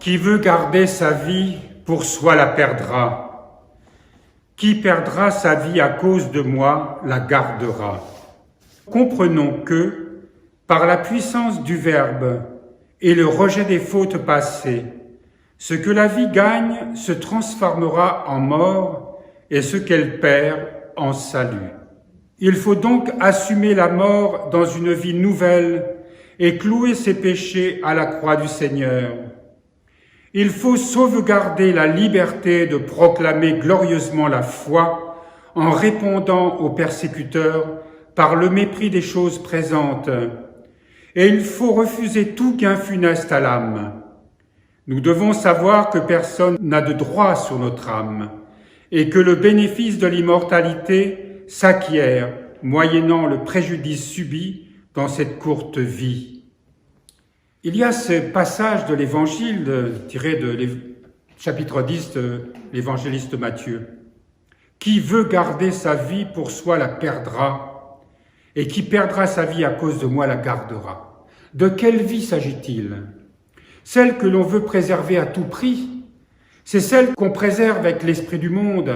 Qui veut garder sa vie pour soi la perdra. Qui perdra sa vie à cause de moi la gardera. Comprenons que, par la puissance du Verbe et le rejet des fautes passées, ce que la vie gagne se transformera en mort et ce qu'elle perd en salut. Il faut donc assumer la mort dans une vie nouvelle et clouer ses péchés à la croix du Seigneur. Il faut sauvegarder la liberté de proclamer glorieusement la foi en répondant aux persécuteurs par le mépris des choses présentes. Et il faut refuser tout gain funeste à l'âme. Nous devons savoir que personne n'a de droit sur notre âme et que le bénéfice de l'immortalité s'acquiert moyennant le préjudice subi dans cette courte vie. Il y a ce passage de l'Évangile tiré de chapitre 10 de l'évangéliste Matthieu. Qui veut garder sa vie pour soi la perdra, et qui perdra sa vie à cause de moi la gardera. De quelle vie s'agit-il? Celle que l'on veut préserver à tout prix. C'est celle qu'on préserve avec l'esprit du monde,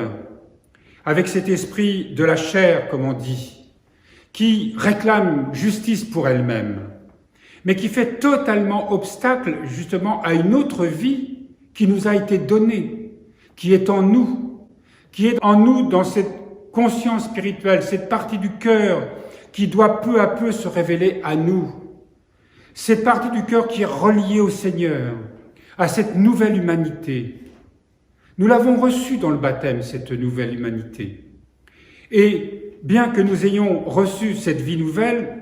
avec cet esprit de la chair, comme on dit, qui réclame justice pour elle-même, mais qui fait totalement obstacle justement à une autre vie qui nous a été donnée, qui est en nous dans cette conscience spirituelle, cette partie du cœur qui doit peu à peu se révéler à nous. Cette partie du cœur qui est reliée au Seigneur, à cette nouvelle humanité. Nous l'avons reçue dans le baptême, cette nouvelle humanité. Et bien que nous ayons reçu cette vie nouvelle,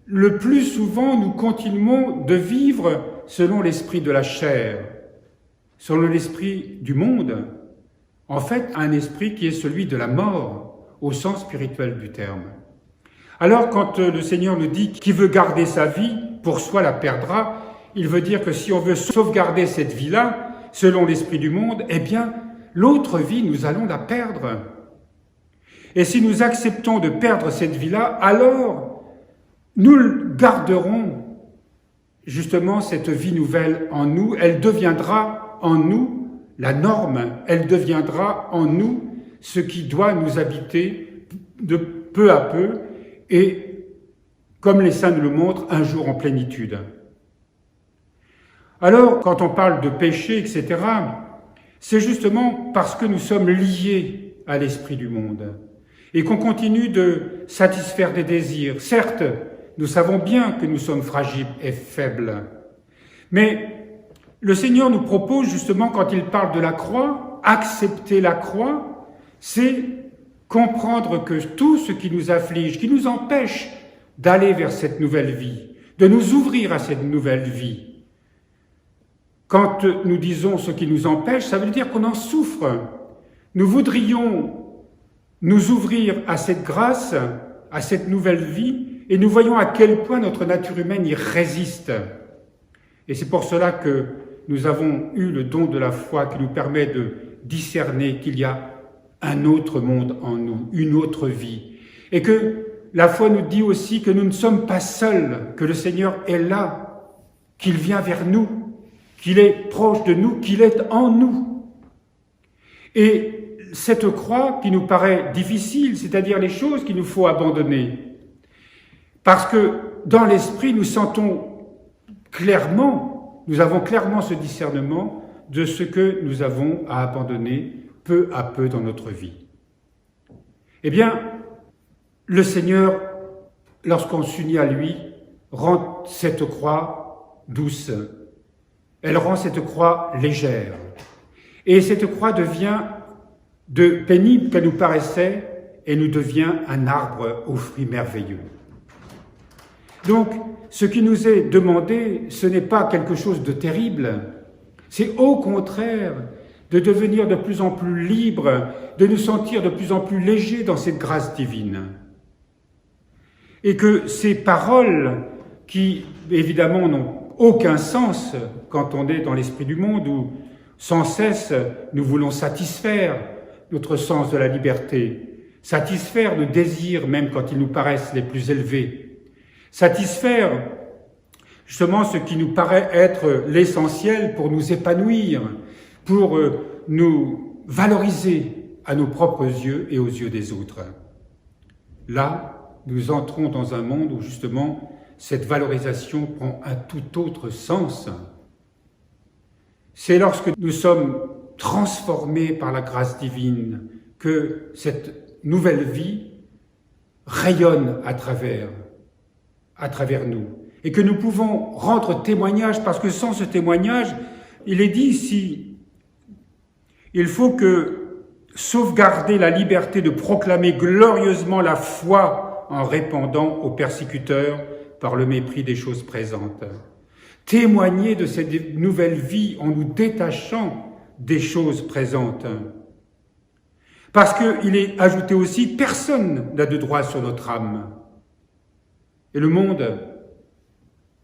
le plus souvent nous continuons de vivre selon l'esprit de la chair, selon l'esprit du monde. En fait, un esprit qui est celui de la mort, au sens spirituel du terme. Alors, quand le Seigneur nous dit qu'il veut garder sa vie, pour soi la perdra, il veut dire que si on veut sauvegarder cette vie-là, selon l'esprit du monde, eh bien, l'autre vie, nous allons la perdre. Et si nous acceptons de perdre cette vie-là, alors nous garderons justement cette vie nouvelle en nous. Elle deviendra en nous la norme. Elle deviendra en nous ce qui doit nous habiter de peu à peu et, comme les saints nous le montrent, un jour en plénitude. Alors, quand on parle de péché, etc., c'est justement parce que nous sommes liés à l'esprit du monde et qu'on continue de satisfaire des désirs. Certes, nous savons bien que nous sommes fragiles et faibles, mais le Seigneur nous propose justement, quand il parle de la croix, accepter la croix, c'est comprendre que tout ce qui nous afflige, qui nous empêche d'aller vers cette nouvelle vie, de nous ouvrir à cette nouvelle vie. Quand nous disons ce qui nous empêche, ça veut dire qu'on en souffre. Nous voudrions nous ouvrir à cette grâce, à cette nouvelle vie, et nous voyons à quel point notre nature humaine y résiste. Et c'est pour cela que nous avons eu le don de la foi qui nous permet de discerner qu'il y a un autre monde en nous, une autre vie. Et que la foi nous dit aussi que nous ne sommes pas seuls, que le Seigneur est là, qu'il vient vers nous, qu'il est proche de nous, qu'il est en nous. Et cette croix qui nous paraît difficile, c'est-à-dire les choses qu'il nous faut abandonner, parce que dans l'esprit, nous sentons clairement, nous avons clairement ce discernement de ce que nous avons à abandonner peu à peu dans notre vie. Eh bien, le Seigneur, lorsqu'on s'unit à lui, rend cette croix douce. Elle rend cette croix légère. Et cette croix devient de pénible qu'elle nous paraissait et nous devient un arbre aux fruits merveilleux. Donc, ce qui nous est demandé, ce n'est pas quelque chose de terrible, c'est au contraire de devenir de plus en plus libre, de nous sentir de plus en plus légers dans cette grâce divine. Et que ces paroles qui, évidemment, n'ont aucun sens quand on est dans l'esprit du monde où, sans cesse, nous voulons satisfaire notre sens de la liberté, satisfaire nos désirs même quand ils nous paraissent les plus élevés, satisfaire justement ce qui nous paraît être l'essentiel pour nous épanouir, pour nous valoriser à nos propres yeux et aux yeux des autres. Là, nous entrons dans un monde où justement cette valorisation prend un tout autre sens. C'est lorsque nous sommes transformés par la grâce divine que cette nouvelle vie rayonne à travers nous et que nous pouvons rendre témoignage, parce que sans ce témoignage, il est dit ici, il faut que sauvegarder la liberté de proclamer glorieusement la foi en répondant aux persécuteurs par le mépris des choses présentes. Témoigner de cette nouvelle vie en nous détachant des choses présentes. Parce qu'il est ajouté aussi, personne n'a de droit sur notre âme. Et le monde,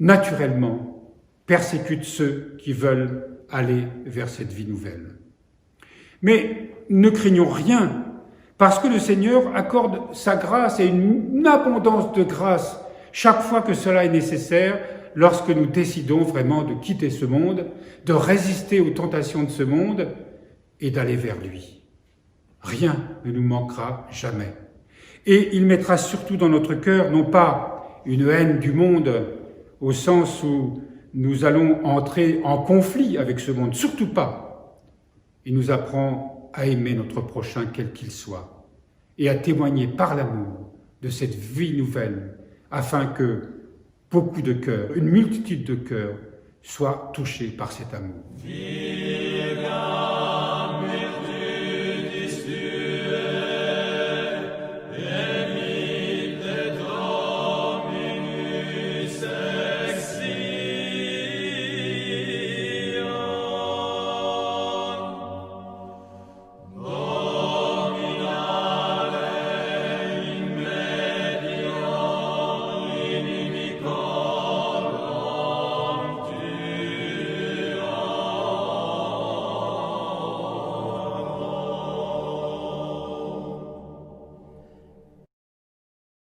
naturellement, persécute ceux qui veulent aller vers cette vie nouvelle. Mais ne craignons rien, parce que le Seigneur accorde sa grâce et une abondance de grâce chaque fois que cela est nécessaire, lorsque nous décidons vraiment de quitter ce monde, de résister aux tentations de ce monde et d'aller vers lui. Rien ne nous manquera jamais. Et il mettra surtout dans notre cœur, non pas une haine du monde, au sens où nous allons entrer en conflit avec ce monde, surtout pas. Il nous apprend à aimer notre prochain quel qu'il soit et à témoigner par l'amour de cette vie nouvelle, afin que beaucoup de cœurs, une multitude de cœurs, soient touchés par cet amour.